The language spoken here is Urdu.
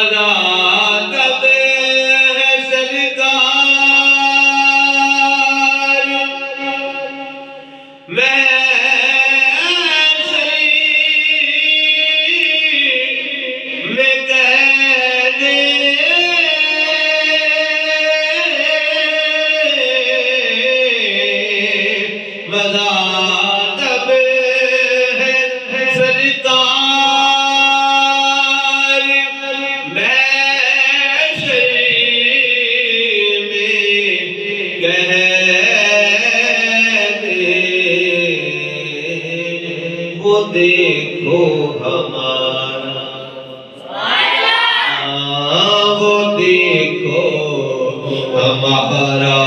تب ہے سرکار میں شریف میں کہہ دے مزا تب ہے سرکار میں شریف میں کہہ دے وہ دیکھو ہمارا وہ دیکھو ہمارا